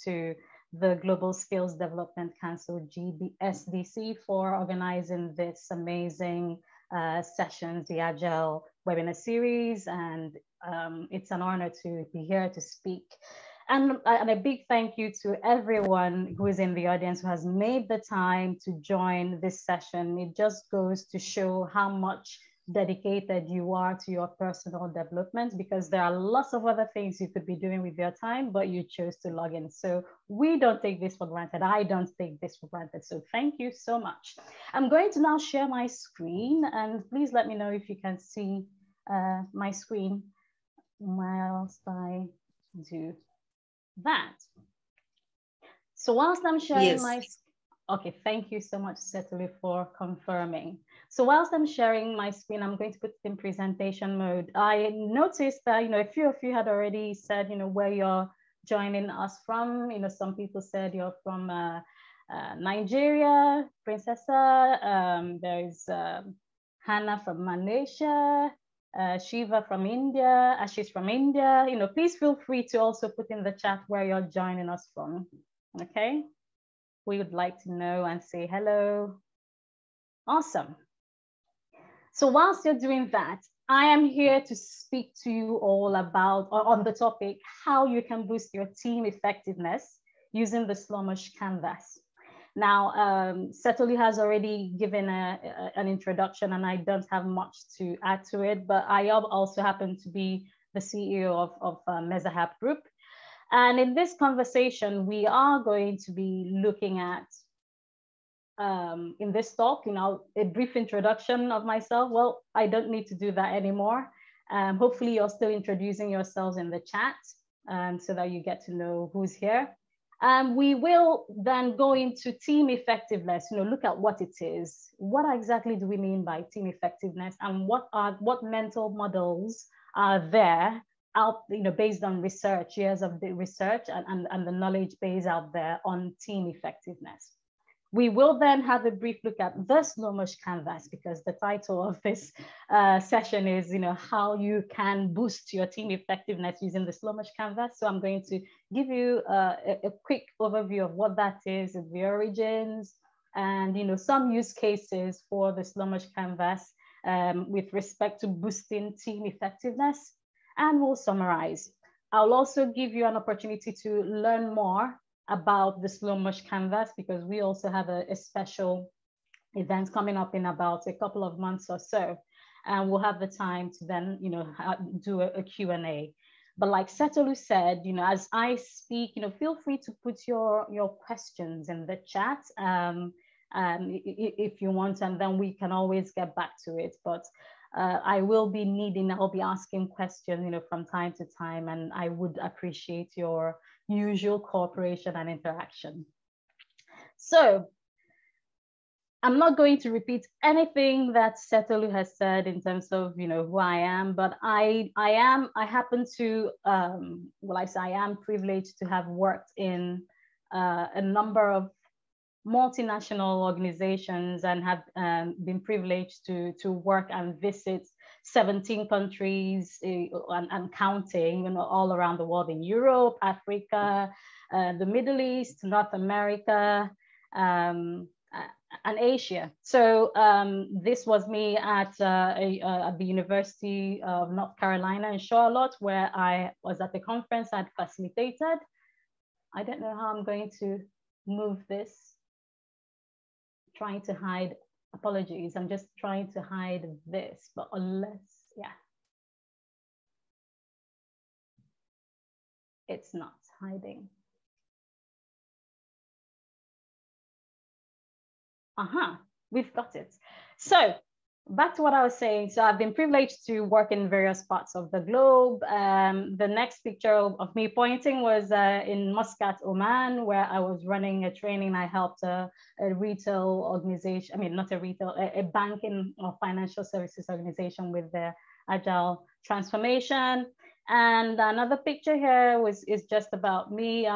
to the Global Skills Development Council, GBSDC, for organizing this amazing sessions, the Agile Webinar series. And it's an honor to be here to speak. And a big thank you to everyone who is in the audience who has made the time to join this session. It just goes to show how much dedicated you are to your personal development, because there are lots of other things you could be doing with your time, but you chose to log in. So we don't take this for granted. I don't take this for granted. So thank you so much. I'm going to now share my screen, and please let me know if you can see my screen whilst I do that. So whilst I'm sharing okay, thank you so much, Setuli, for confirming. So whilst I'm sharing my screen, I'm going to put it in presentation mode. I noticed that, a few of you had already said, where you're joining us from. Some people said you're from Nigeria, Princessa. There's Hannah from Malaysia, Shiva from India, Ashish from India. Please feel free to also put in the chat where you're joining us from, okay? We would like to know and say hello. Awesome. So whilst you're doing that, I am here to speak to you all about, on the topic, how you can boost your team effectiveness using the SLoMoSH canvas. Now, Setuli has already given an introduction, and I don't have much to add to it, but I also happen to be the CEO of Mezahab Group. And in this conversation, we are going to be looking at, in this talk, a brief introduction of myself. Well, I don't need to do that anymore. Hopefully you're still introducing yourselves in the chat so that you get to know who's here. We will then go into team effectiveness, look at what it is. What exactly do we mean by team effectiveness, and what mental models are there out, based on research, years of the research and the knowledge base out there on team effectiveness. We will then have a brief look at the SLoMoSH canvas, because the title of this session is, how you can boost your team effectiveness using the SLoMoSH canvas. So I'm going to give you a quick overview of what that is, the origins, and some use cases for the SLoMoSH canvas with respect to boosting team effectiveness. And we'll summarize. I'll also give you an opportunity to learn more about the SLoMoSH canvas, because we also have a special event coming up in about a couple of months or so. And we'll have the time to then, do a Q&A. But like Setuli said, as I speak, feel free to put your questions in the chat if you want, and then we can always get back to it. But I'll be asking questions, from time to time, and I would appreciate your usual cooperation and interaction. So I'm not going to repeat anything that Setuli has said in terms of, who I am, but I happen to, I am privileged to have worked in a number of multinational organizations, and have been privileged to work and visit 17 countries and counting, all around the world, in Europe, Africa, the Middle East, North America, and Asia. So this was me at the University of North Carolina in Charlotte, where I was at the conference I'd facilitated. I don't know how I'm going to move this. Trying to hide, apologies, I'm just trying to hide this, but it's not hiding. We've got it. So back to what I was saying. So I've been privileged to work in various parts of the globe. The next picture of me pointing was in Muscat, Oman, where I was running a training. I helped a retail organization, not a retail, a banking or financial services organization with their agile transformation. And another picture here is just about me.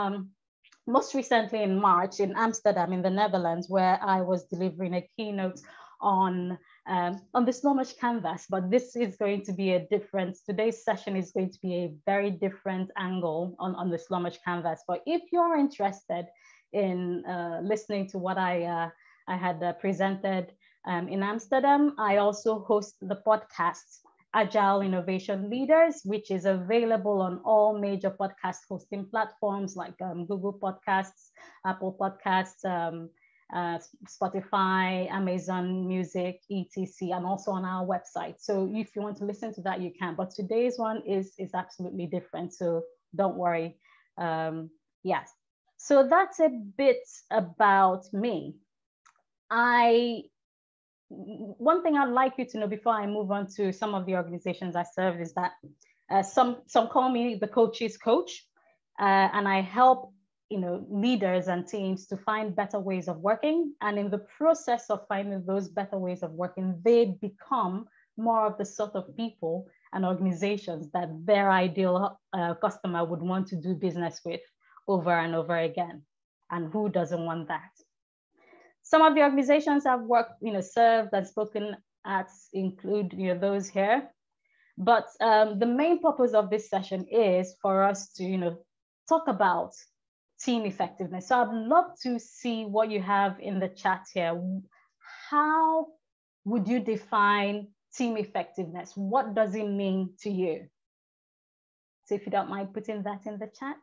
Most recently in March in Amsterdam, in the Netherlands, where I was delivering a keynote on on the SLoMoSH canvas, but this is going to be a different, today's session is going to be a very different angle on the SLoMoSH canvas. But if you're interested in listening to what I had presented in Amsterdam, I also host the podcast Agile Innovation Leaders, which is available on all major podcast hosting platforms like Google Podcasts, Apple Podcasts, Spotify, Amazon Music, etc., and also on our website. So if you want to listen to that, you can. But today's one is absolutely different, so don't worry. Yes. So that's a bit about me. One thing I'd like you to know before I move on to some of the organizations I serve is that some call me the coach's coach, and I help leaders and teams to find better ways of working. And in the process of finding those better ways of working, they become more of the sort of people and organizations that their ideal customer would want to do business with over and over again. And who doesn't want that? Some of the organizations I've worked, served and spoken at include, those here. But the main purpose of this session is for us to, talk about team effectiveness. So I'd love to see what you have in the chat here. How would you define team effectiveness? What does it mean to you? So if you don't mind putting that in the chat.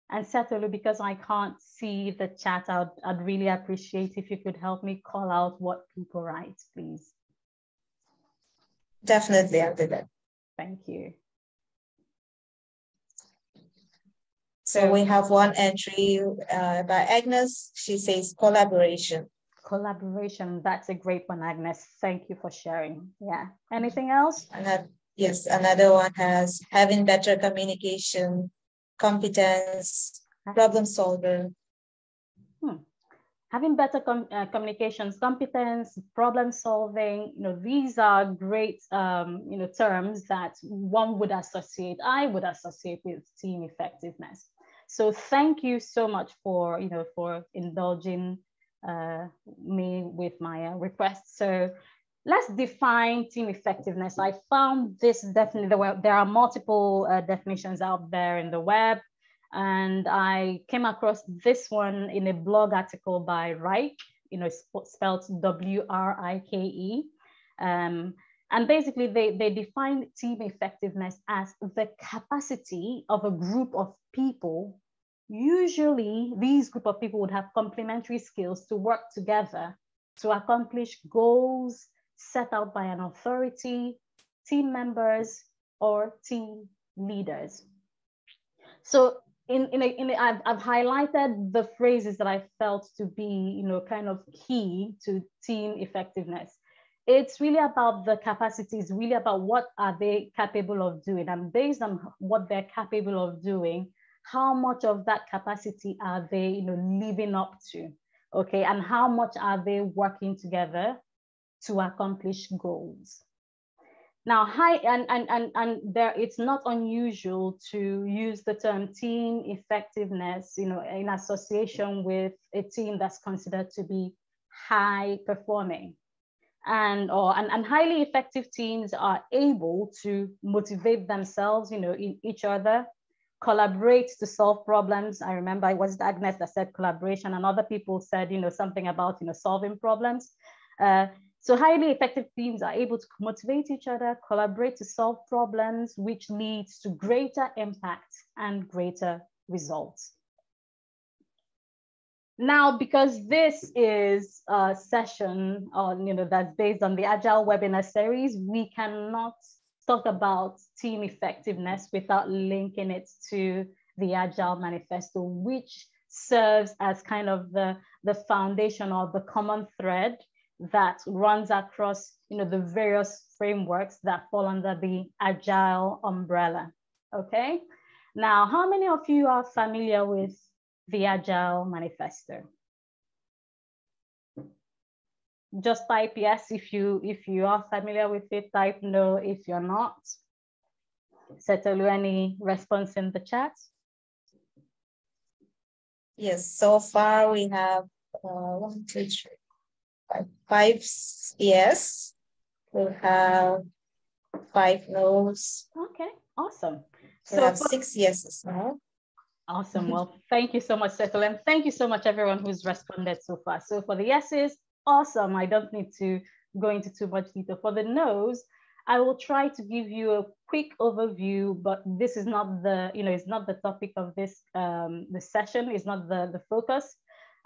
And Setolu, because I can't see the chat, I'd really appreciate if you could help me call out what people write, please. Definitely, I'll do that. Thank you. So we have one entry by Agnes. She says collaboration. Collaboration, that's a great one, Agnes. Thank you for sharing. Yeah. Anything else? Yes, another one has having better communication, competence, problem solver. Having better communications, competence, problem solving, these are great, terms that one would associate, I would associate with team effectiveness. So thank you so much for, for indulging me with my request. So let's define team effectiveness. I found this definitely, there are multiple definitions out there in the web. And I came across this one in a blog article by Reich, spelled W-R-I-K-E. And basically they define team effectiveness as the capacity of a group of people. Usually these group of people would have complementary skills to work together to accomplish goals set out by an authority, team members, or team leaders. So I've highlighted the phrases that I felt to be, kind of key to team effectiveness. It's really about the capacities, really about what are they capable of doing, and based on what they're capable of doing, how much of that capacity are they, living up to, okay, and how much are they working together to accomplish goals. Now, it's not unusual to use the term team effectiveness, in association with a team that's considered to be high performing. And highly effective teams are able to motivate themselves, in each other, collaborate to solve problems. I remember it was Agnes that said collaboration, and other people said, something about, solving problems. So highly effective teams are able to motivate each other, collaborate to solve problems, which leads to greater impact and greater results. Now, because this is a session on, that's based on the Agile Webinar series, we cannot talk about team effectiveness without linking it to the Agile Manifesto, which serves as kind of the foundation or the common thread that runs across, the various frameworks that fall under the Agile umbrella, okay? Now, how many of you are familiar with the Agile Manifesto? Just type yes if you are familiar with it, type no if you're not. Setolu, any response in the chat? Yes, so far we have 1, 2, 3. 5 yes. We have 5 no's. Okay, awesome. We have 6 yeses now. Awesome. Well, thank you so much, Settle, and thank you so much, everyone who's responded so far. So for the yeses, awesome. I don't need to go into too much detail. For the no's, I will try to give you a quick overview, but this is not the, it's not the topic of this this session. It's not the focus.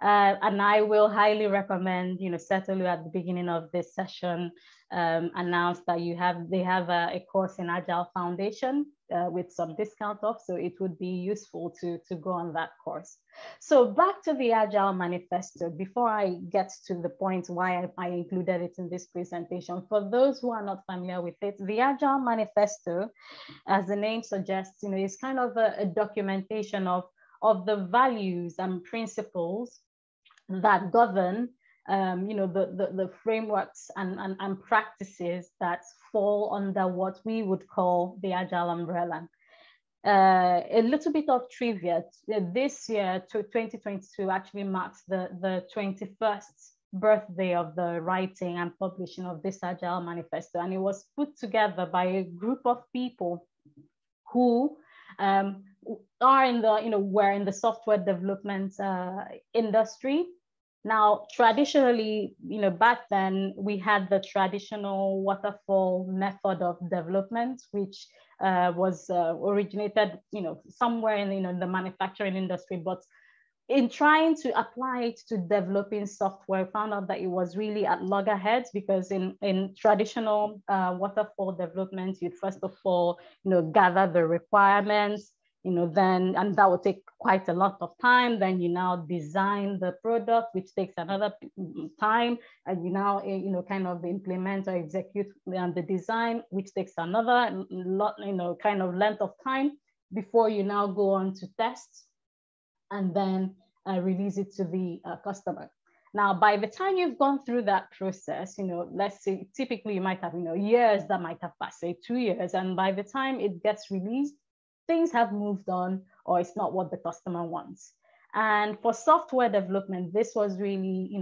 And I will highly recommend, Settle at the beginning of this session announced that they have a course in Agile Foundation with some discount off. So it would be useful to go on that course. So back to the Agile Manifesto, before I get to the point why I included it in this presentation, for those who are not familiar with it, the Agile Manifesto, as the name suggests, is kind of a documentation of the values and principles that govern the frameworks and practices that fall under what we would call the Agile umbrella. A little bit of trivia, this year, 2022, actually marks the 21st birthday of the writing and publishing of this Agile Manifesto, and it was put together by a group of people who are in the, were in the software development industry. Now, traditionally, back then we had the traditional waterfall method of development, which was originated, somewhere in the manufacturing industry. But in trying to apply it to developing software, found out that it was really at loggerheads, because in traditional waterfall development, you'd first of all, gather the requirements, then, and that would take quite a lot of time. Then you now design the product, which takes another time, and you now, kind of implement or execute the design, which takes another lot, kind of length of time before you now go on to test and then release it to the customer. Now, by the time you've gone through that process, let's say typically you might have, years that might have passed, say 2 years, and by the time it gets released, things have moved on, or it's not what the customer wants. And for software development, this was really,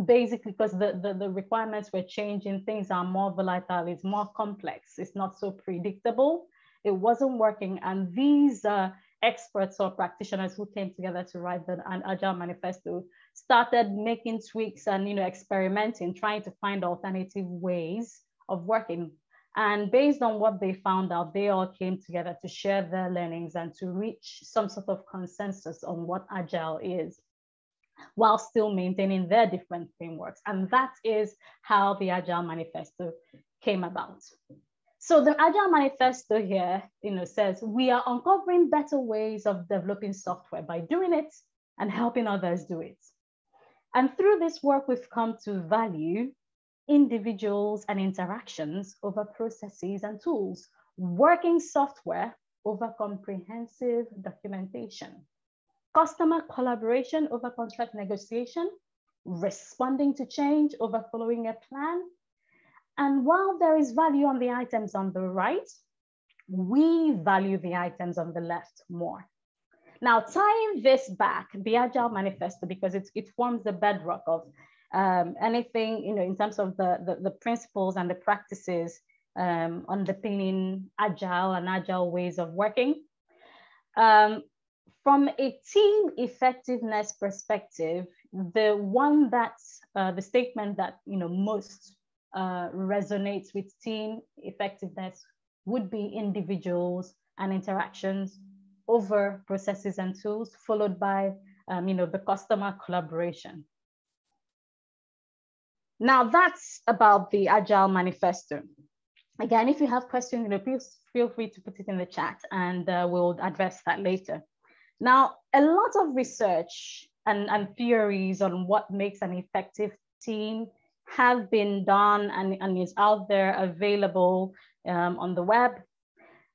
basically because the requirements were changing, things are more volatile, it's more complex, it's not so predictable, it wasn't working. And these experts or practitioners who came together to write an Agile Manifesto started making tweaks and experimenting, trying to find alternative ways of working. And based on what they found out, they all came together to share their learnings and to reach some sort of consensus on what Agile is, while still maintaining their different frameworks. And that is how the Agile Manifesto came about. So the Agile Manifesto here, says we are uncovering better ways of developing software by doing it and helping others do it. And through this work, we've come to value individuals and interactions over processes and tools, working software over comprehensive documentation, customer collaboration over contract negotiation, responding to change over following a plan. And while there is value on the items on the right, we value the items on the left more. Now, tying this back, the Agile Manifesto, because it forms the bedrock of anything, in terms of the principles and the practices underpinning Agile and Agile ways of working. From a team effectiveness perspective, the statement that most resonates with team effectiveness would be individuals and interactions over processes and tools, followed by the customer collaboration. Now that's about the Agile Manifesto. Again, if you have questions, please feel free to put it in the chat, and we'll address that later. Now, a lot of research and theories on what makes an effective team have been done and is out there available on the web.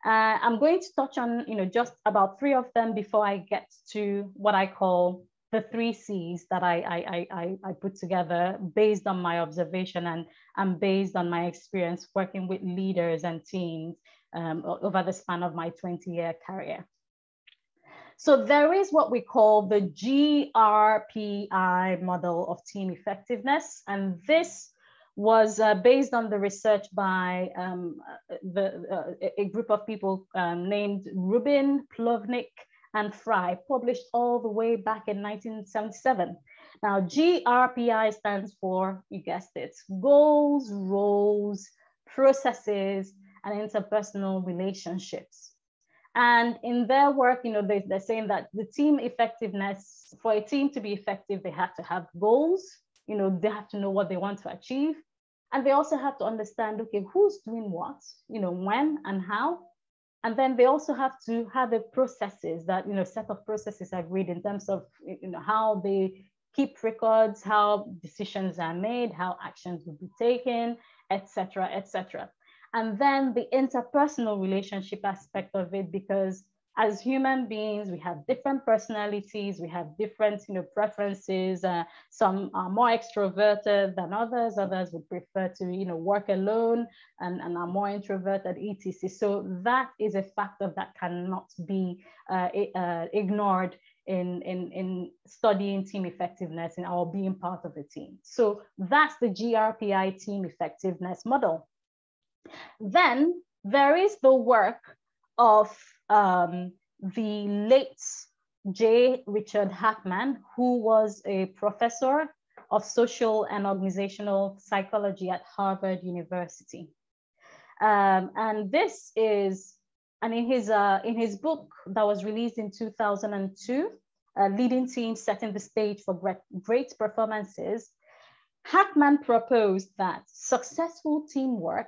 I'm going to touch on just about 3 of them before I get to what I call the 3 C's that I put together based on my observation and based on my experience working with leaders and teams over the span of my 20-year career. So there is what we call the GRPI model of team effectiveness. And this was based on the research by a group of people named Rubin, Plovnik, and Fry, published all the way back in 1977. Now, GRPI stands for, you guessed it, goals, roles, processes, and interpersonal relationships. And in their work, they're saying that the team effectiveness, for a team to be effective, they have to have goals, they have to know what they want to achieve. And they also have to understand, okay, who's doing what, when and how. And then they also have to have a processes that, set of processes agreed in terms of, how they keep records, how decisions are made, how actions will be taken, et cetera, et cetera. And then the interpersonal relationship aspect of it, because as human beings, we have different personalities, we have different preferences. Some are more extroverted than others. Others would prefer to work alone and are more introverted, etc. So that is a factor that cannot be ignored in studying team effectiveness and our being part of a team. So that's the GRPI team effectiveness model. Then there is the work of the late J. Richard Hackman, who was a professor of social and organizational psychology at Harvard University. And this is, and in his book that was released in 2002, Leading Teams Setting the Stage for Great Performances, Hackman proposed that successful teamwork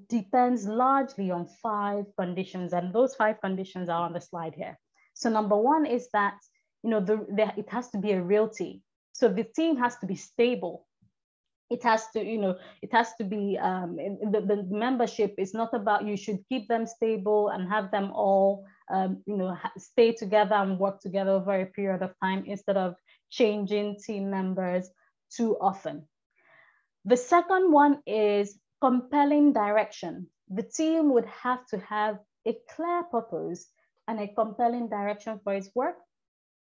depends largely on 5 conditions, and those 5 conditions are on the slide here. So number 1 is that it has to be a real team. So the team has to be stable. It has to be the membership is not about, you should keep them stable and have them all stay together and work together over a period of time instead of changing team members too often. The second one is compelling direction. The team would have to have a clear purpose and a compelling direction for its work.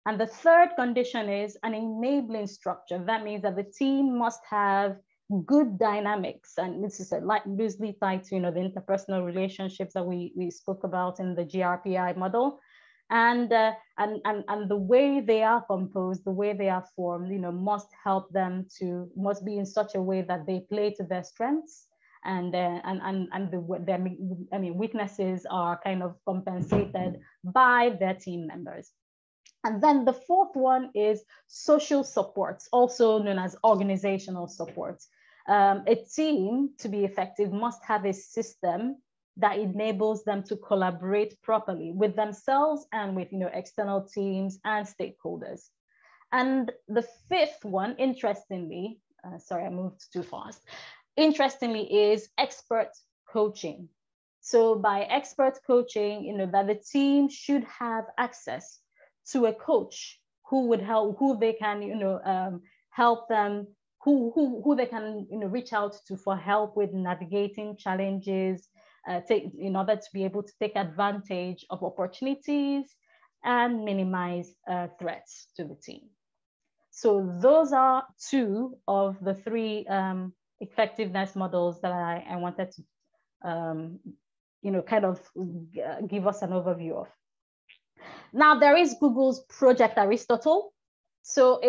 And the third condition is an enabling structure. That means that the team must have good dynamics. And this is loosely tied to the interpersonal relationships that we spoke about in the GRPI model. And the way they are composed, the way they are formed, must help them must be in such a way that they play to their strengths, and their weaknesses are kind of compensated by their team members. And then the fourth one is social supports, also known as organizational supports. A team, to be effective, must have a system that enables them to collaborate properly with themselves and with external teams and stakeholders. And the fifth one, interestingly, sorry, I moved too fast. Interestingly, is expert coaching. So by expert coaching, that the team should have access to a coach who would help, who they can, help them, who they can, reach out to for help with navigating challenges, in order to be able to take advantage of opportunities and minimize threats to the team. So those are 2 of the 3 effectiveness models that I wanted to, kind of give us an overview of. Now there is Google's Project Aristotle. So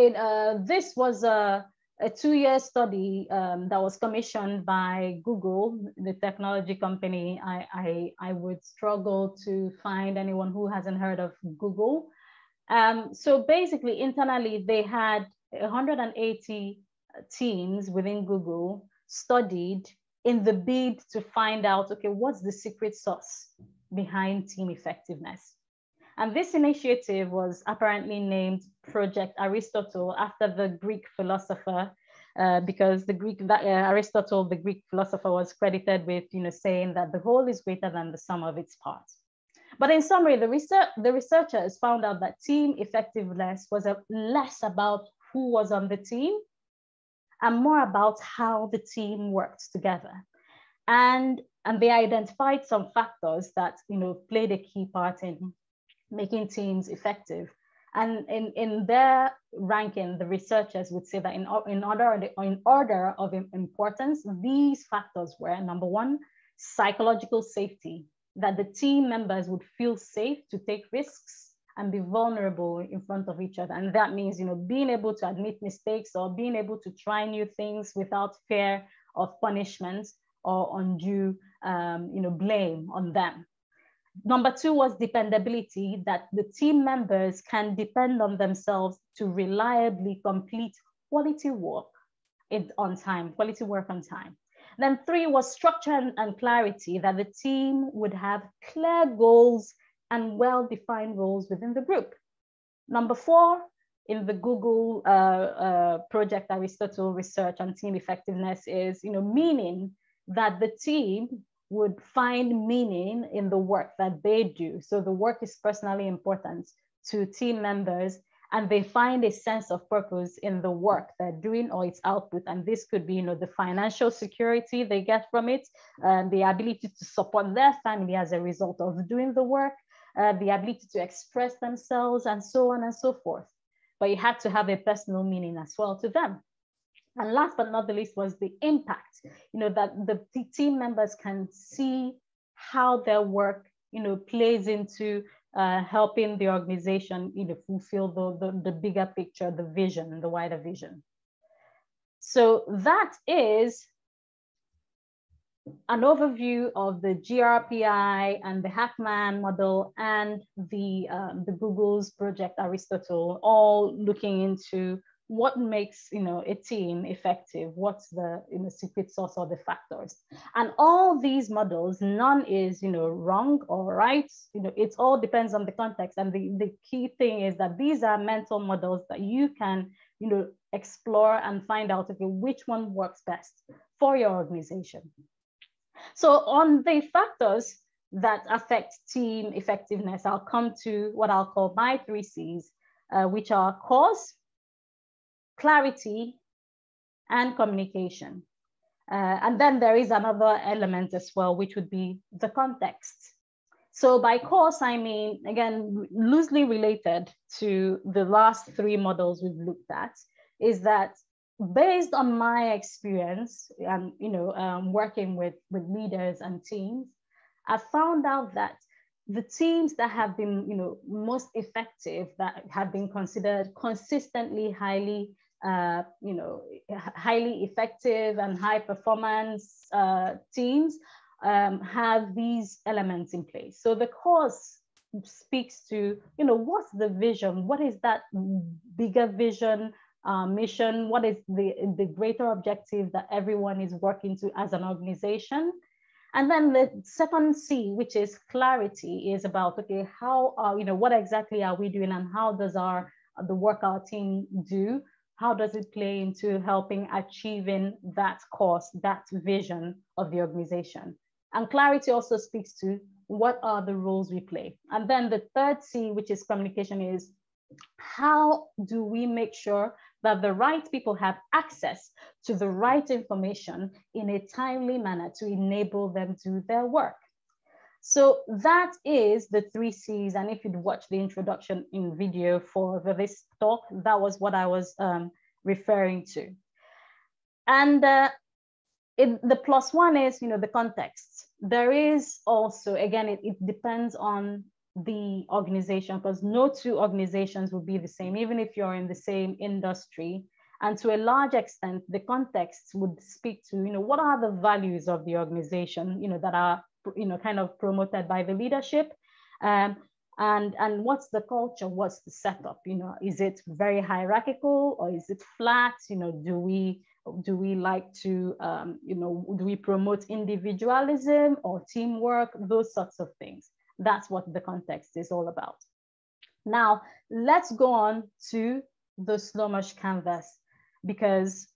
this was a 2-year study that was commissioned by Google, the technology company. I would struggle to find anyone who hasn't heard of Google. So basically, internally, they had 180 teams within Google studied in the bid to find out, okay, what's the secret sauce behind team effectiveness? And this initiative was apparently named Project Aristotle after the Greek philosopher, because Aristotle, the Greek philosopher, was credited with saying that the whole is greater than the sum of its parts. But in summary, the researchers found out that team effectiveness was less about who was on the team and more about how the team worked together. And they identified some factors that played a key part in making teams effective. And in their ranking, the researchers would say that in order of importance, these factors were: number one, psychological safety, that the team members would feel safe to take risks and be vulnerable in front of each other. And that means, being able to admit mistakes or being able to try new things without fear of punishment or undue, blame on them. Number two was dependability, that the team members can depend on themselves to reliably complete quality work on time. Then three was structure and clarity, that the team would have clear goals and well-defined roles within the group. Number four, in the Google project Aristotle research on team effectiveness is, meaning, that the team would find meaning in the work that they do. So the work is personally important to team members, and they find a sense of purpose in the work they're doing or its output. And this could be, the financial security they get from it, the ability to support their family as a result of doing the work, the ability to express themselves, and so on and so forth. But it had to have a personal meaning as well to them. And last but not the least was the impact, that the team members can see how their work, plays into helping the organization, fulfill the bigger picture, the vision, the wider vision. So that is an overview of the GRPI and the Hackman model and the Google's project Aristotle, all looking into what makes a team effective, what's the secret sauce or the factors. And all these models, none is wrong or right. It all depends on the context. And the key thing is that these are mental models that you can explore and find out, okay, which one works best for your organization. So on the factors that affect team effectiveness, I'll come to what I'll call my 3 C's, which are cause, clarity, and communication. And then there is another element as well, which would be the context. So by cause, I mean, again, loosely related to the last 3 models we've looked at, is that based on my experience and working with leaders and teams, I found out that the teams that have been most effective, that have been considered consistently highly effective and high performance teams have these elements in place. So the cause speaks to what's the vision, what is that bigger vision, mission, what is the greater objective that everyone is working to as an organization. And then the second C, which is clarity, is about, okay, how what exactly are we doing, and how does the work our team do, how does it play into helping achieving that cause, that vision of the organization. And clarity also speaks to what are the roles we play. And then the third C, which is communication, is how do we make sure that the right people have access to the right information in a timely manner to enable them to do their work. So that is the 3 C's. And if you'd watch the introduction in video for this talk, that was what I was referring to. And the +1 is, the context. There is also, again, it depends on the organization, because no 2 organizations will be the same, even if you're in the same industry. And to a large extent, the context would speak to, what are the values of the organization, that are, kind of promoted by the leadership, and what's the culture, what's the setup, is it very hierarchical or is it flat? Do we like to, do we promote individualism or teamwork, those sorts of things. That's what the context is all about. Now, let's go on to the SLoMoSH canvas, because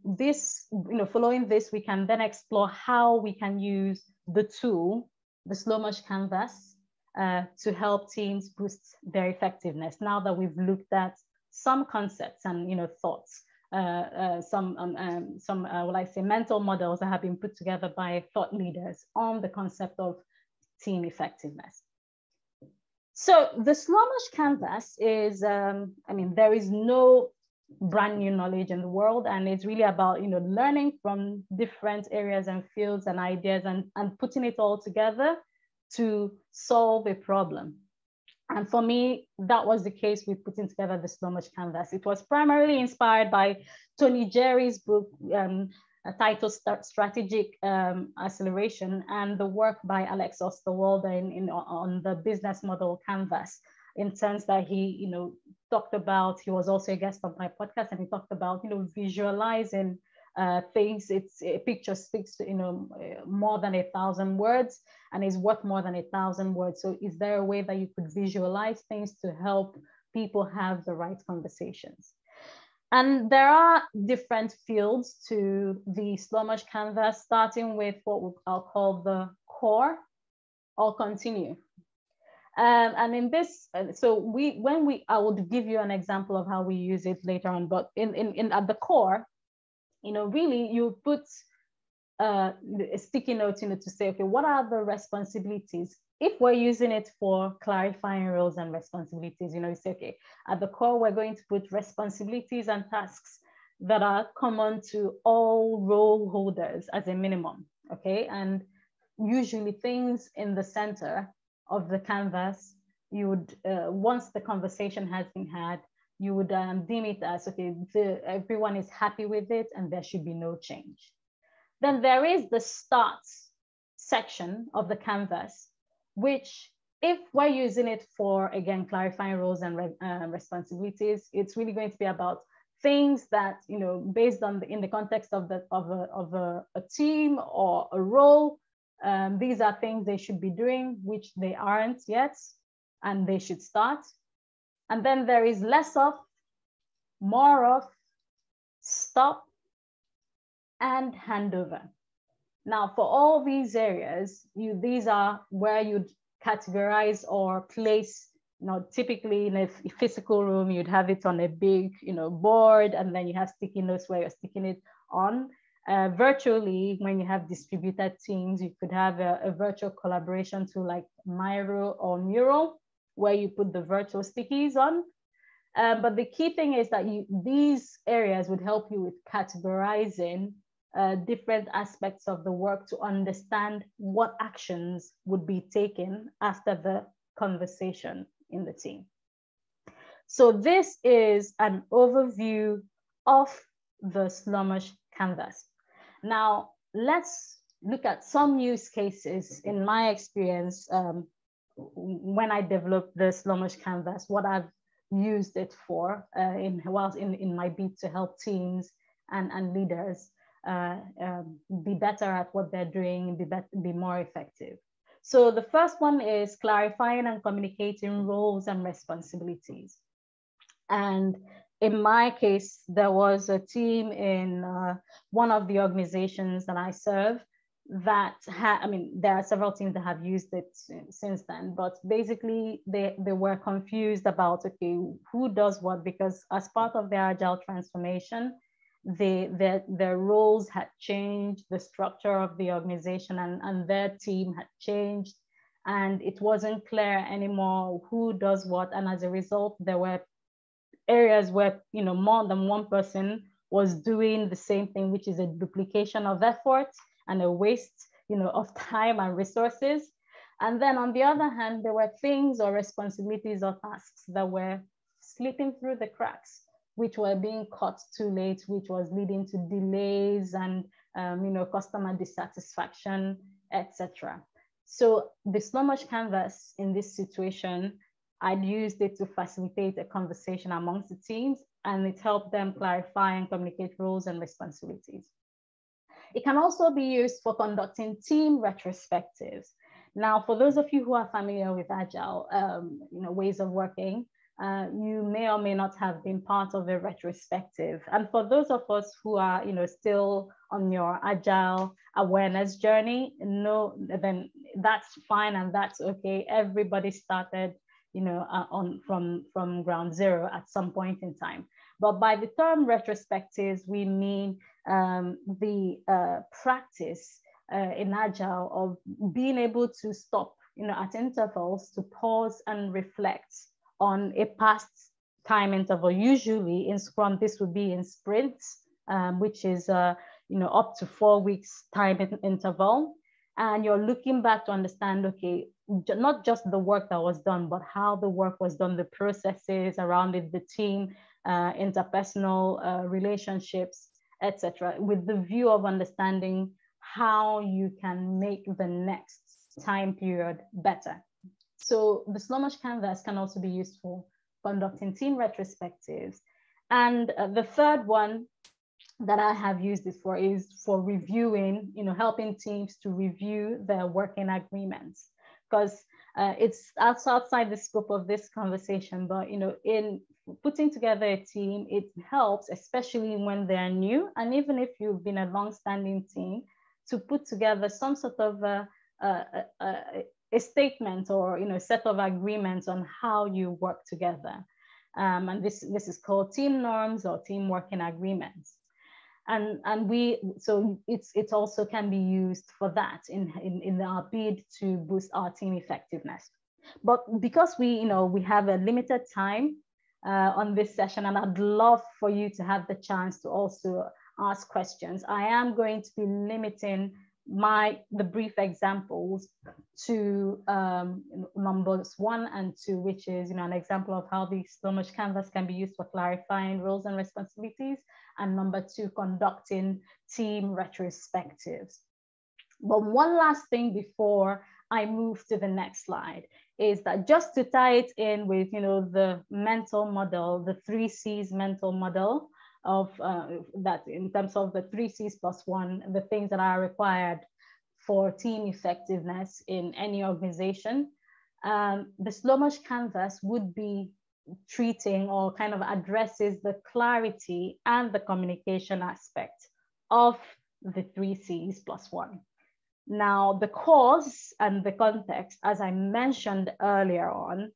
this, following this, we can then explore how we can use the tool, the SLoMoSH canvas, to help teams boost their effectiveness. Now that we've looked at some concepts and thoughts, some what I say, mental models that have been put together by thought leaders on the concept of team effectiveness. So the SLoMoSH canvas is, there is no brand new knowledge in the world, and it's really about, learning from different areas and fields and ideas and putting it all together to solve a problem. And for me, that was the case with putting together the SLoMoSH canvas. It was primarily inspired by Tony Jerry's book, titled Strategic Acceleration, and the work by Alex Osterwalder on the business model canvas, in terms that he, talked about. He was also a guest on my podcast, and he talked about, visualizing things. A picture speaks to, more than 1,000 words, and is worth more than 1,000 words. So is there a way that you could visualize things to help people have the right conversations? And there are different fields to the SLoMoSH canvas, starting with what I'll call the core or continue. And in this, so I would give you an example of how we use it later on, but at the core, really you put a sticky note to say, okay, what are the responsibilities? If we're using it for clarifying roles and responsibilities, you say, okay, at the core, we're going to put responsibilities and tasks that are common to all role holders as a minimum, okay? And usually things in the center of the canvas, you would, once the conversation has been had, you would deem it as, okay, everyone is happy with it and there should be no change. Then there is the start section of the canvas, which, if we're using it for, again, clarifying roles and responsibilities, it's really going to be about things that, based on in the context of a team or a role, these are things they should be doing, which they aren't yet, and they should start. And then there is less of, more of, stop, and handover. Now, for all these areas, these are where you'd categorize or place, typically in a physical room, you'd have it on a big, board, and then you have sticky notes where you're sticking it on. Virtually, when you have distributed teams, you could have a virtual collaboration tool like Miro or Mural, where you put the virtual stickies on. But the key thing is that these areas would help you with categorizing different aspects of the work to understand what actions would be taken after the conversation in the team. So this is an overview of the SLoMoSH canvas. Now, let's look at some use cases in my experience when I developed the SLoMoSH canvas, what I've used it for in my bid to help teams and leaders be better at what they're doing, be more effective. So the first one is clarifying and communicating roles and responsibilities. And in my case, there was a team in one of the organizations that I serve that there are several teams that have used it since then, but basically they were confused about, okay, who does what, because as part of their agile transformation, their roles had changed, the structure of the organization and their team had changed, and it wasn't clear anymore who does what. And as a result, there were areas where more than one person was doing the same thing, which is a duplication of effort and a waste of time and resources. And then on the other hand, there were things or responsibilities or tasks that were slipping through the cracks, which were being caught too late, which was leading to delays and customer dissatisfaction, etc. So the SLoMoSH canvas in this situation, I'd used it to facilitate a conversation amongst the teams, and it helped them clarify and communicate roles and responsibilities. It can also be used for conducting team retrospectives. Now, for those of you who are familiar with Agile ways of working, you may or may not have been part of a retrospective. And for those of us who are still on your Agile awareness journey, then that's fine and that's okay. Everybody started from ground zero at some point in time. But by the term retrospectives, we mean the practice in Agile of being able to stop at intervals to pause and reflect on a past time interval. Usually in Scrum, this would be in sprints, which is up to 4 weeks time interval. And you're looking back to understand, okay, not just the work that was done, but how the work was done, the processes around it, the team, interpersonal relationships, etc., with the view of understanding how you can make the next time period better. So the SLoMoSH canvas can also be used for conducting team retrospectives. And the third one that I have used it for is for reviewing, helping teams to review their working agreements, because it's outside the scope of this conversation, but in putting together a team, it helps, especially when they're new, and even if you've been a long-standing team, to put together some sort of a statement or set of agreements on how you work together, and this is called team norms or team working agreements. And so it also can be used for that in our bid to boost our team effectiveness. But because we have a limited time on this session, and I'd love for you to have the chance to also ask questions, I am going to be limiting the brief examples to numbers 1 and 2, which is an example of how the SLoMoSH canvas can be used for clarifying roles and responsibilities, and number 2, conducting team retrospectives. But one last thing before I move to the next slide is that just to tie it in with the mental model, the 3 C's mental model of that, in terms of the 3 C's plus 1, the things that are required for team effectiveness in any organization, the SLoMoSH canvas would be treating or kind of addresses the clarity and the communication aspect of the 3 C's plus 1. Now, the cause and the context, as I mentioned earlier on,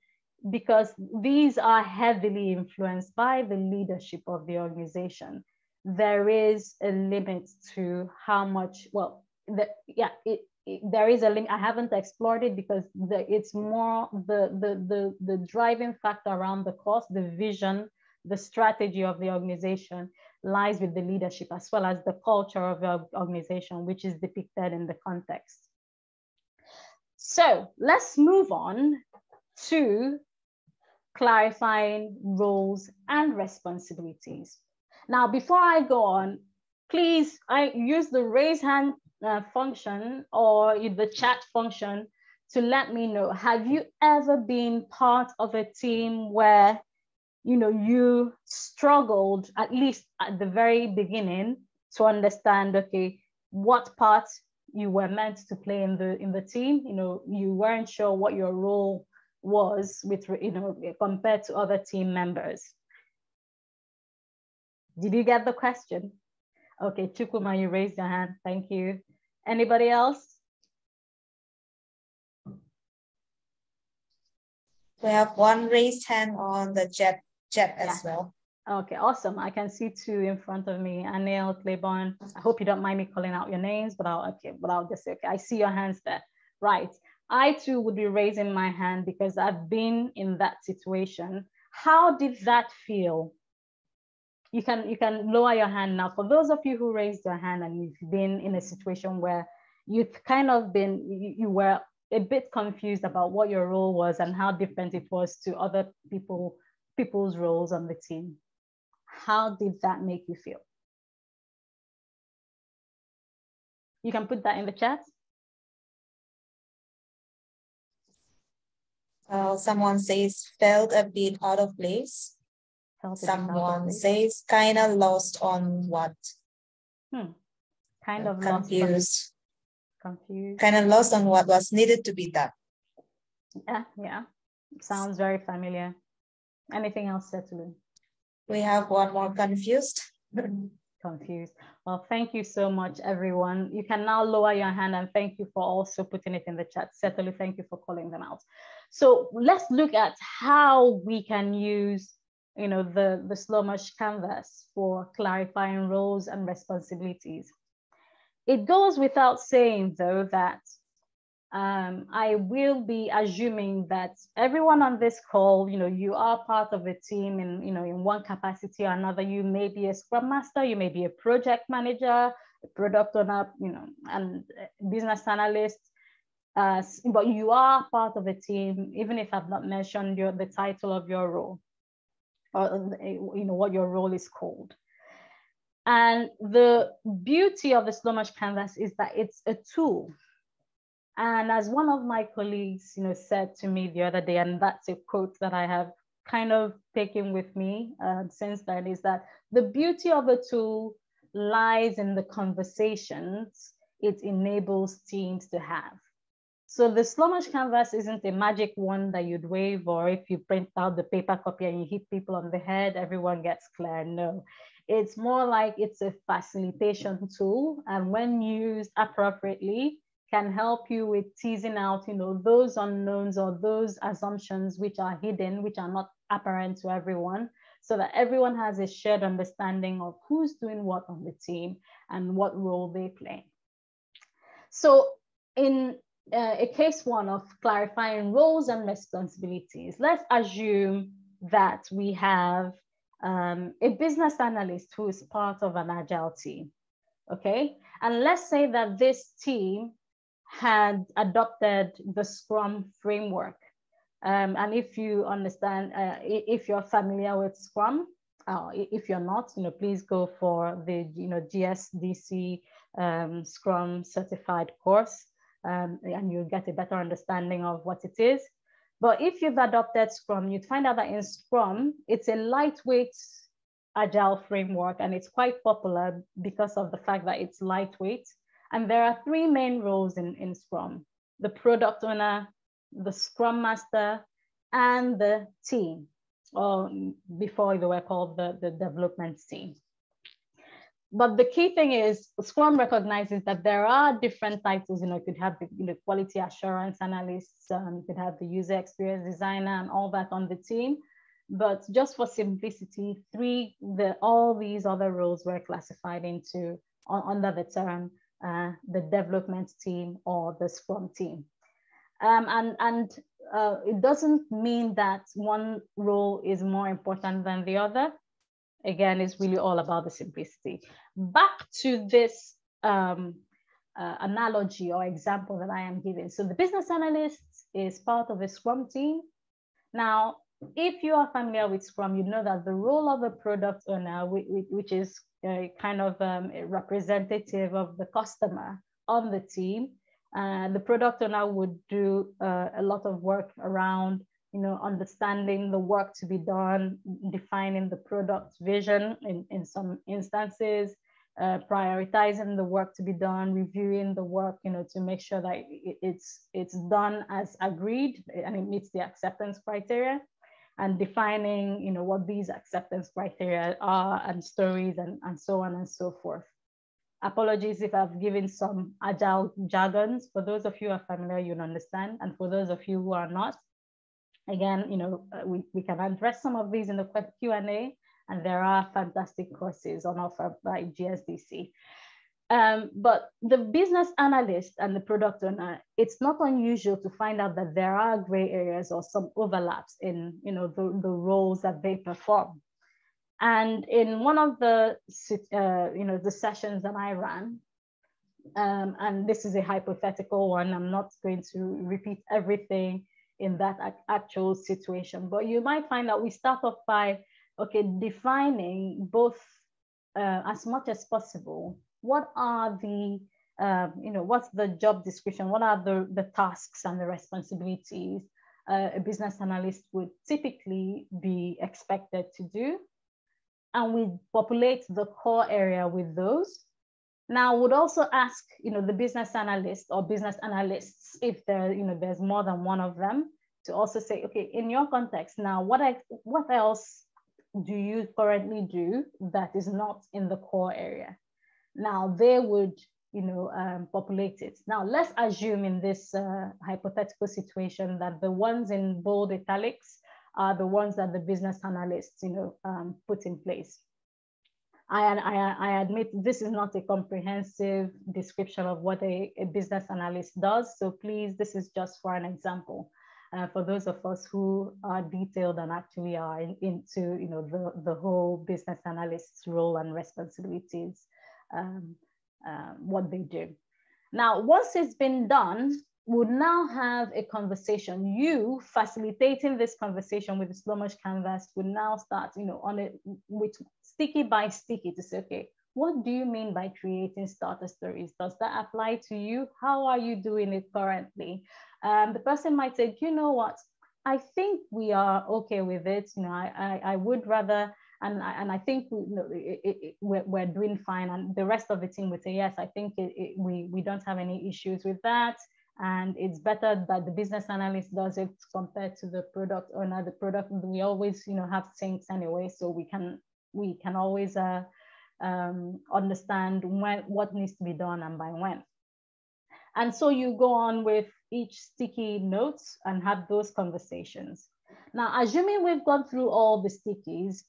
because these are heavily influenced by the leadership of the organization, there is a limit to how much, there is a limit. I haven't explored it because it's more the driving factor around the cause, the vision, the strategy of the organization lies with the leadership, as well as the culture of the organization, which is depicted in the context. So let's move on to clarifying roles and responsibilities. Now, before I go on, please, I use the raise hand function or the chat function to let me know, have you ever been part of a team where you struggled, at least at the very beginning, to understand, okay, what part you were meant to play in the team? You weren't sure what your role was with compared to other team members. Did you get the question? Okay, Chukuma, you raised your hand. Thank you. Anybody else? We have one raised hand on the chat as well. Okay, awesome. I can see 2 in front of me. Anil, Claiborne. I hope you don't mind me calling out your names, but I'll just say, okay, I see your hands there. Right. I too would be raising my hand because I've been in that situation. How did that feel? You can lower your hand now. For those of you who raised your hand and you've been in a situation where you've kind of been, you were a bit confused about what your role was and how different it was to other people's roles on the team. How did that make you feel? You can put that in the chat. Someone says felt a bit out of place. Someone says kind of lost on what? Kind of confused. Confused. Kind of lost on what was needed to be done. Yeah. Sounds very familiar. Anything else, Setulu? We have one more confused. Confused. Well, thank you so much, everyone. You can now lower your hand, and thank you for also putting it in the chat. Setulu, thank you for calling them out. So let's look at how we can use the SLoMoSH canvas for clarifying roles and responsibilities. It goes without saying, though, that I will be assuming that everyone on this call, you are part of a team in one capacity or another. You may be a Scrum Master, you may be a project manager, a product owner, and business analyst. But you are part of a team, even if I've not mentioned the title of your role, or what your role is called. And the beauty of the SLoMoSH Canvas is that it's a tool. And as one of my colleagues, said to me the other day, and that's a quote that I have kind of taken with me since then, is that the beauty of a tool lies in the conversations it enables teams to have. So the SLoMoSH Canvas isn't a magic wand that you'd wave, or if you print out the paper copy and you hit people on the head, everyone gets clear. No, it's more like it's a facilitation tool, and when used appropriately, can help you with teasing out, those unknowns or those assumptions which are hidden, which are not apparent to everyone, so that everyone has a shared understanding of who's doing what on the team and what role they play. So in a case one of clarifying roles and responsibilities, let's assume that we have a business analyst who is part of an Agile team, okay? And let's say that this team had adopted the Scrum framework. And if you understand, if you're familiar with Scrum, if you're not, please go for the GSDC Scrum certified course, and you'll get a better understanding of what it is. But if you've adopted Scrum, you'd find out that in Scrum, it's a lightweight Agile framework, and it's quite popular because of the fact that it's lightweight. And there are three main roles in Scrum: the product owner, the Scrum Master, and the team, or before they were called the development team. But the key thing is Scrum recognizes that there are different titles. You could have the quality assurance analysts, you could have the user experience designer and all that on the team. But just for simplicity, all these other roles were classified under the term the development team or the Scrum team. It doesn't mean that one role is more important than the other. Again, it's really all about the simplicity. Back to this analogy or example that I am giving. So the business analyst is part of a Scrum team. Now, if you are familiar with Scrum, you know that the role of a product owner, which is kind of a representative of the customer on the team, the product owner would do a lot of work around understanding the work to be done, defining the product vision in some instances, prioritizing the work to be done, reviewing the work, to make sure that it's done as agreed and it meets the acceptance criteria, and defining, what these acceptance criteria are, and stories, and so on and so forth. Apologies if I've given some Agile jargons. For those of you who are familiar, you'll understand. And for those of you who are not, again, we can address some of these in the Q&A, and there are fantastic courses on offer by GSDC. But the business analyst and the product owner, it's not unusual to find out that there are gray areas or some overlaps in the roles that they perform. And in one of the the sessions that I ran, and this is a hypothetical one, I'm not going to repeat everything in that actual situation, but you might find that we start off by defining both as much as possible what are the what's the job description, what are the tasks and the responsibilities a business analyst would typically be expected to do, and we populate the core area with those. Now, would also ask, the business analyst or business analysts, if there's more than one of them, to also say, okay, in your context now, what else do you currently do that is not in the core area? Now, they would, populate it. Now, let's assume in this hypothetical situation that the ones in bold italics are the ones that the business analysts, put in place. I admit this is not a comprehensive description of what a business analyst does. So please, this is just for an example. For those of us who are detailed and actually are into the whole business analyst's role and responsibilities, what they do. Now, once it's been done, we'll now have a conversation. You facilitating this conversation with the SLoMoSH canvas would now start, on it with sticky by sticky to say, okay, what do you mean by creating starter stories? Does that apply to you? How are you doing it currently? The person might say, you know what? I think we are okay with it. I would rather, and I think we're doing fine. And the rest of the team would say, yes, I think we don't have any issues with that. And it's better that the business analyst does it compared to the product owner. The product, we always, have syncs anyway, so we can always understand what needs to be done and by when. And so you go on with each sticky notes and have those conversations. Now, assuming we've gone through all the stickies,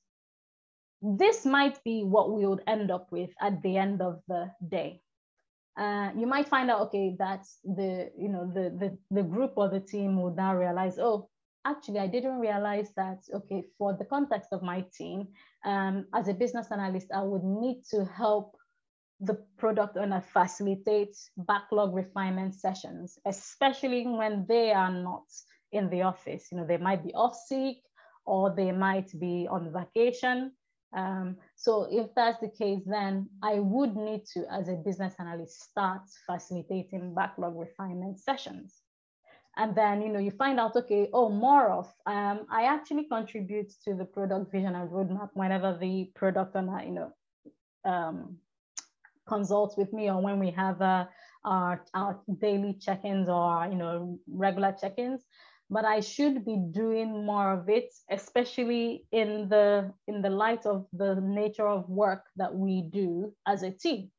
this might be what we would end up with at the end of the day. You might find out, okay, that the group or the team would now realize, oh, actually, I didn't realize that, okay, for the context of my team, as a business analyst, I would need to help the product owner facilitate backlog refinement sessions, especially when they are not in the office. They might be off sick or they might be on vacation. So if that's the case, then I would need to, as a business analyst, start facilitating backlog refinement sessions. And then, you find out, okay, oh, more of, I actually contribute to the product vision and roadmap whenever the product owner, consults with me, or when we have our daily check-ins or, regular check-ins. But I should be doing more of it, especially in the light of the nature of work that we do as a team.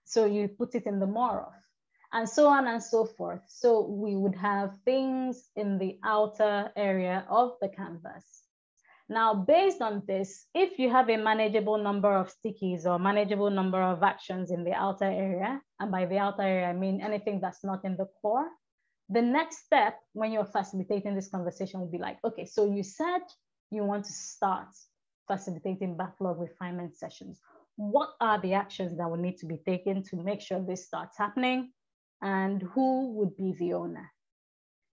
So you put it in the more of, and so on and so forth. So we would have things in the outer area of the canvas. Now, based on this, if you have a manageable number of stickies or manageable number of actions in the outer area, and by the outer area, I mean anything that's not in the core, the next step when you're facilitating this conversation would be like, okay, so you said you want to start facilitating backlog refinement sessions. What are the actions that will need to be taken to make sure this starts happening? And who would be the owner?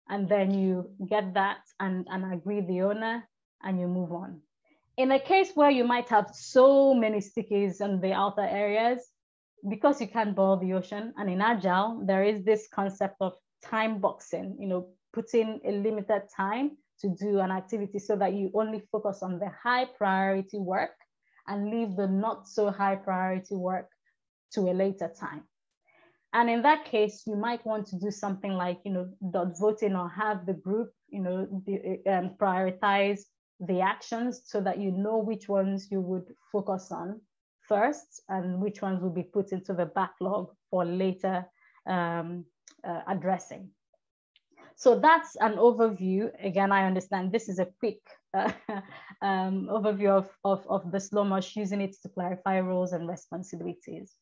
And then you get that and agree the owner, and you move on. In a case where you might have so many stickies in the outer areas, because you can't boil the ocean, and in Agile, there is this concept of time boxing, putting a limited time to do an activity so that you only focus on the high priority work and leave the not so high priority work to a later time. And in that case, you might want to do something like, dot voting, or have the group, prioritize the actions so that you know which ones you would focus on first and which ones will be put into the backlog for later addressing. So that's an overview. Again, I understand this is a quick overview of the SLoMoSH, using it to clarify roles and responsibilities.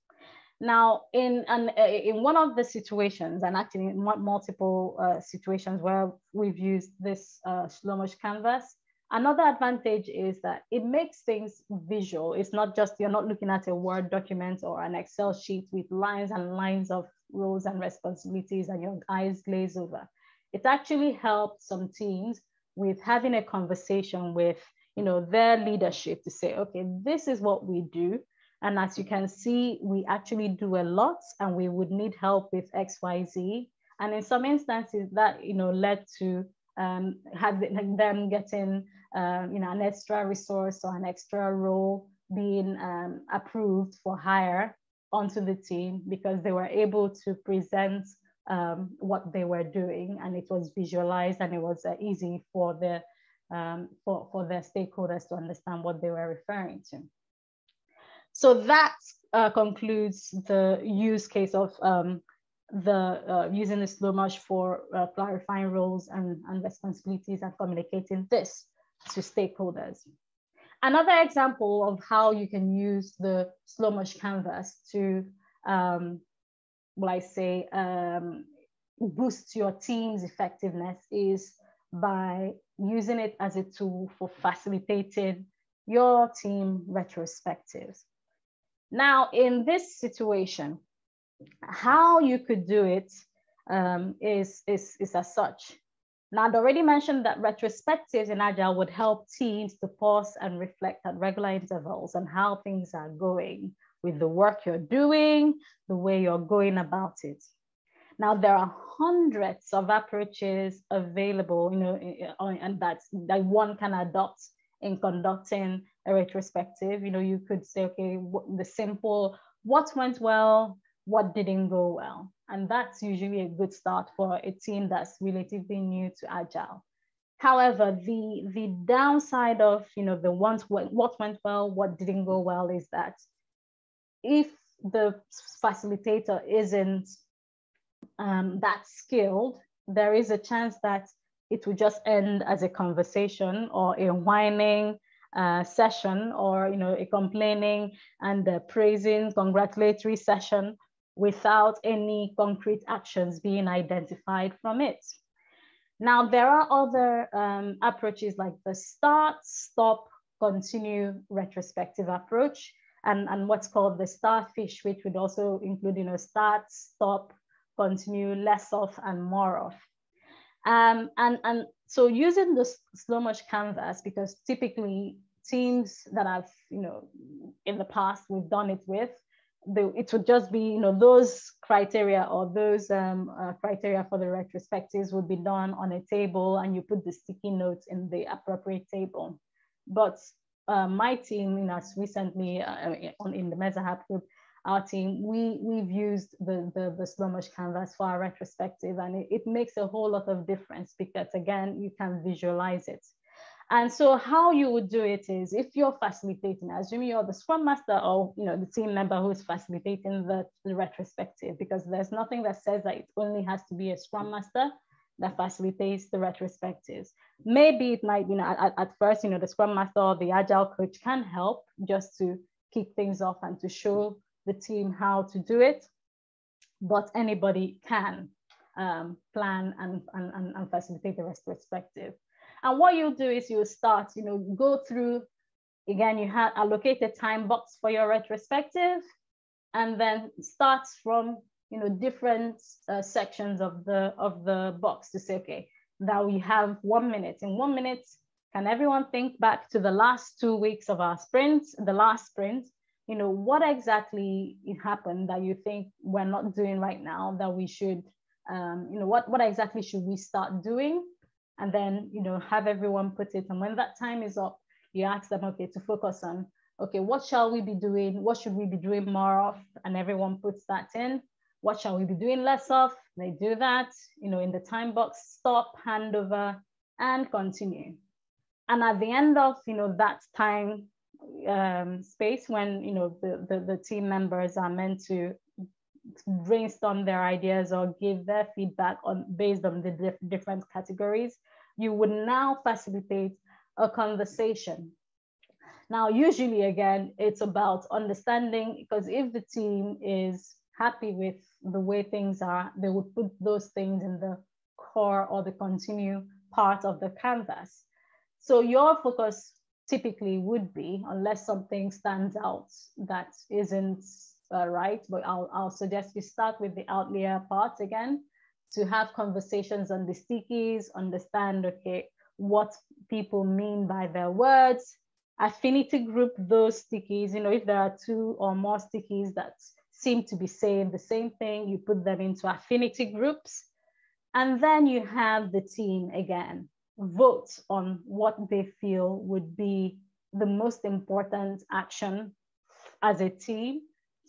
Now, in one of the situations, and actually in multiple situations where we've used this SLoMoSH canvas, another advantage is that it makes things visual. It's not just, you're not looking at a Word document or an Excel sheet with lines and lines of roles and responsibilities and your eyes glaze over. It actually helped some teams with having a conversation with their leadership to say, okay, this is what we do. And as you can see, we actually do a lot and we would need help with X, Y, Z. And in some instances that, led to having them getting, an extra resource or an extra role being approved for hire onto the team because they were able to present what they were doing, and it was visualized, and it was easy for the for their stakeholders to understand what they were referring to. So that concludes the use case of using the SLoMoSH for clarifying roles and responsibilities and communicating this to stakeholders. Another example of how you can use the SLoMoSH canvas to, boost your team's effectiveness is by using it as a tool for facilitating your team retrospectives. Now, in this situation, how you could do it is as such. Now, I'd already mentioned that retrospectives in Agile would help teams to pause and reflect at regular intervals on how things are going with the work you're doing, the way you're going about it. Now, there are hundreds of approaches available, and that one can adopt in conducting a retrospective. You could say, okay, the simple, what went well, what didn't go well. And that's usually a good start for a team that's relatively new to Agile. However, the downside of, the what went well, what didn't go well is that if the facilitator isn't that skilled, there is a chance that it will just end as a conversation or a whining session, or a complaining and praising congratulatory session without any concrete actions being identified from it. Now, there are other approaches like the start, stop, continue retrospective approach, and what's called the starfish, which would also include start, stop, continue, less of, and more of. And so using the SLoMoSH canvas, because typically teams that I've, in the past we've done it with, it would just be, those criteria or those criteria for the retrospectives would be done on a table, and you put the sticky notes in the appropriate table. But my team, as recently in the MesaHub group, our team, we've used the SLoMoSH canvas for our retrospective, and it makes a whole lot of difference because, again, you can visualize it. And so how you would do it is, if you're facilitating, assuming you're the Scrum Master or the team member who's facilitating the retrospective, because there's nothing that says that it only has to be a Scrum Master that facilitates the retrospectives. Maybe it might, at first, the Scrum Master or the Agile coach can help just to kick things off and to show the team how to do it, but anybody can plan and facilitate the retrospective. And what you'll do is you'll start, go through, again, you have allocated time box for your retrospective, and then start from, different sections of the box to say, okay, now we have 1 minute. In 1 minute, can everyone think back to the last 2 weeks of our sprint, the last sprint? What exactly happened that you think we're not doing right now that we should, what exactly should we start doing? And then, have everyone put it. And when that time is up, you ask them, okay, to focus on, okay, what shall we be doing? What should we be doing more of? And everyone puts that in. What shall we be doing less of? They do that, in the time box, stop, handover, and continue. And at the end of, that time space when, the team members are meant to brainstorm their ideas or give their feedback based on the different categories, you would now facilitate a conversation. Now, usually, again, it's about understanding, because if the team is happy with the way things are, they would put those things in the core or the continue part of the canvas. So your focus typically would be, unless something stands out that isn't right, but I'll suggest you start with the outlier part again, to have conversations on the stickies, understand, okay, what people mean by their words, affinity group those stickies. If there are 2 or more stickies that seem to be saying the same thing, you put them into affinity groups. And then you have the team again vote on what they feel would be the most important action as a team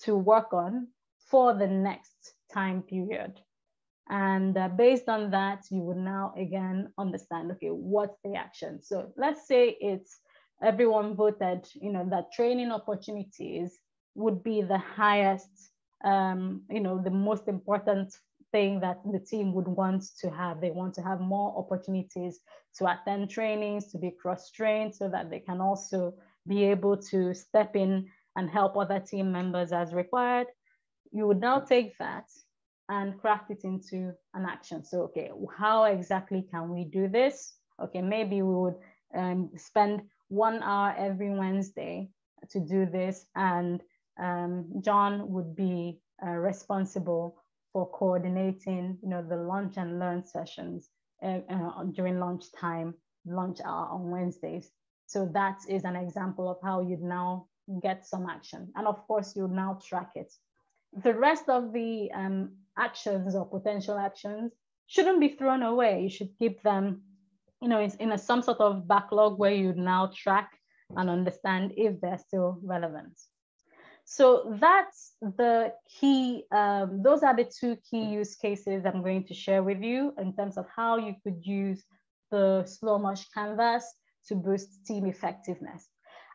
to work on for the next time period. And based on that, you would now again understand, okay, what's the action? So let's say it's everyone voted, that training opportunities would be the highest, the most important thing that the team would want to have. They want to have more opportunities to attend trainings, to be cross-trained, so that they can also, be able to step in and help other team members as required. You would now take that and craft it into an action. So, okay, how exactly can we do this? Okay, maybe we would spend 1 hour every Wednesday to do this, and John would be responsible for coordinating, the lunch and learn sessions during lunchtime, lunch hour on Wednesdays. So that is an example of how you'd now get some action. And of course, you'll now track it. The rest of the actions or potential actions shouldn't be thrown away. You should keep them, in some sort of backlog where you now track and understand if they're still relevant. So that's the key, those are the 2 key use cases I'm going to share with you in terms of how you could use the SLoMoSH canvas to boost team effectiveness.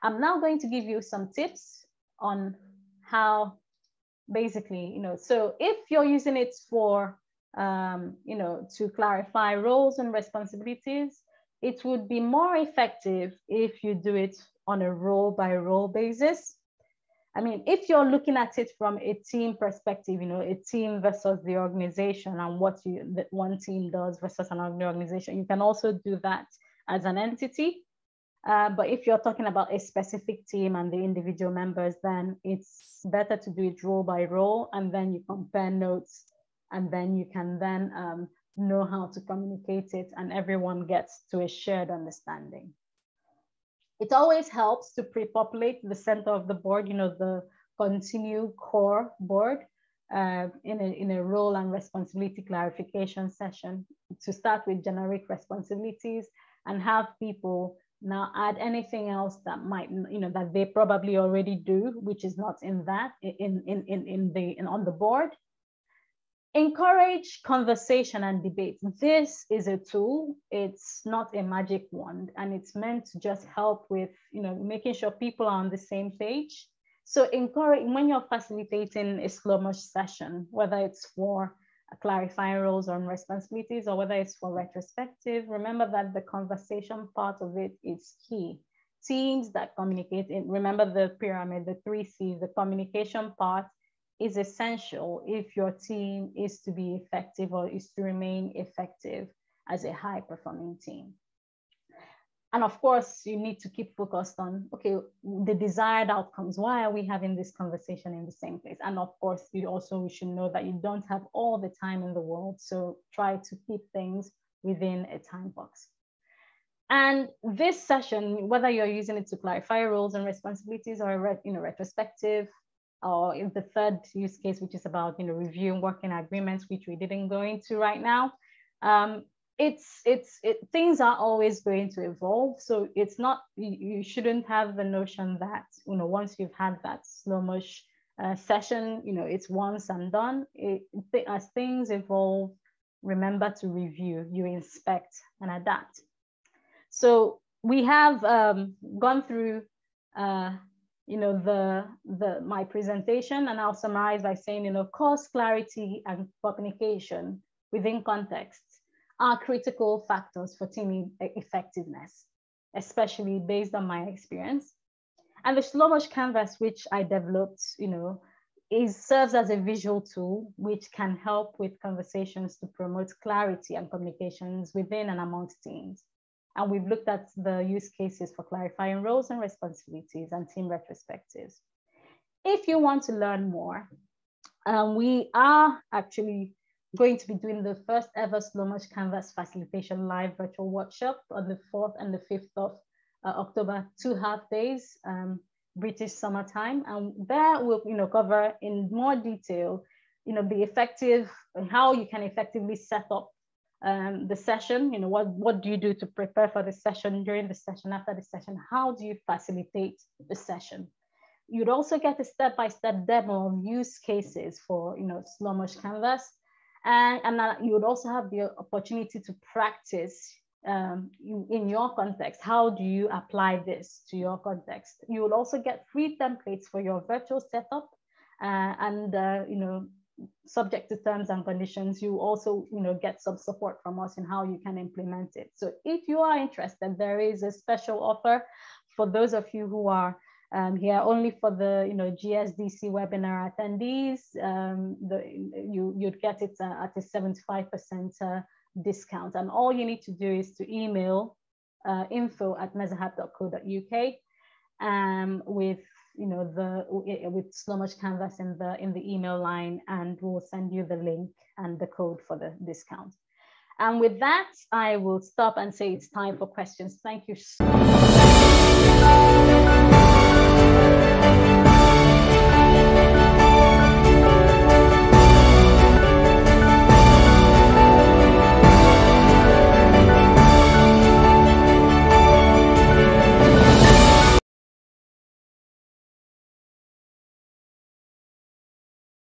I'm now going to give you some tips on how basically, so if you're using it for, to clarify roles and responsibilities, it would be more effective if you do it on a role-by-role basis. I mean, if you're looking at it from a team perspective, a team versus the organization and what one team does versus another organization, you can also do that as an entity. But if you're talking about a specific team and the individual members, then it's better to do it role by role, and then you compare notes, and then you can then know how to communicate it, and everyone gets to a shared understanding. It always helps to pre-populate the center of the board, the continue core board in a role and responsibility clarification session, to start with generic responsibilities and have people now add anything else that might, that they probably already do, which is not in that, on the board. Encourage conversation and debate. This is a tool. It's not a magic wand, and it's meant to just help with, making sure people are on the same page. So encourage, when you're facilitating a SLoMoSH session, whether it's for clarifying roles and responsibilities or whether it's for retrospective, remember that the conversation part of it is key. Teams that communicate, remember the pyramid, the 3 C's, the communication part is essential if your team is to be effective or is to remain effective as a high-performing team. And of course, you need to keep focused on, okay, the desired outcomes. Why are we having this conversation in the same place? And of course, we should know that you don't have all the time in the world. So try to keep things within a time box. And this session, whether you're using it to clarify roles and responsibilities or a retrospective, or in the third use case, which is about reviewing working agreements, which we didn't go into right now, things are always going to evolve. So it's not, you shouldn't have the notion that once you've had that SLoMoSH session, it's once and done. As things evolve, remember to review, you inspect and adapt. So we have gone through my presentation, and I'll summarize by saying, cause clarity and communication within context are critical factors for team effectiveness, especially based on my experience. And the SLoMoSH canvas, which I developed, serves as a visual tool, which can help with conversations to promote clarity and communications within and amongst teams. And we've looked at the use cases for clarifying roles and responsibilities and team retrospectives. If you want to learn more, we are actually going to be doing the first ever SLoMoSH Canvas Facilitation Live virtual workshop on the 4th and the 5th of October, 2 half days, British summertime. And there we'll cover in more detail, how you can effectively set up the session, what do you do to prepare for the session, during the session, after the session, how do you facilitate the session. You'd also get a step-by-step demo of use cases for SLoMoSH Canvas, and you would also have the opportunity to practice in your context. How do you apply this to your context? You will also get free templates for your virtual setup, subject to terms and conditions. You also get some support from us in how you can implement it. So if you are interested, there is a special offer for those of you who are here only for the GSDC webinar attendees, you'd get it at a 75% discount. And all you need to do is to email info@mesahat.co.uk with with SLoMoSH Canvas in the email line, and we'll send you the link and the code for the discount. And with that, I will stop and say it's time for questions. Thank you so much.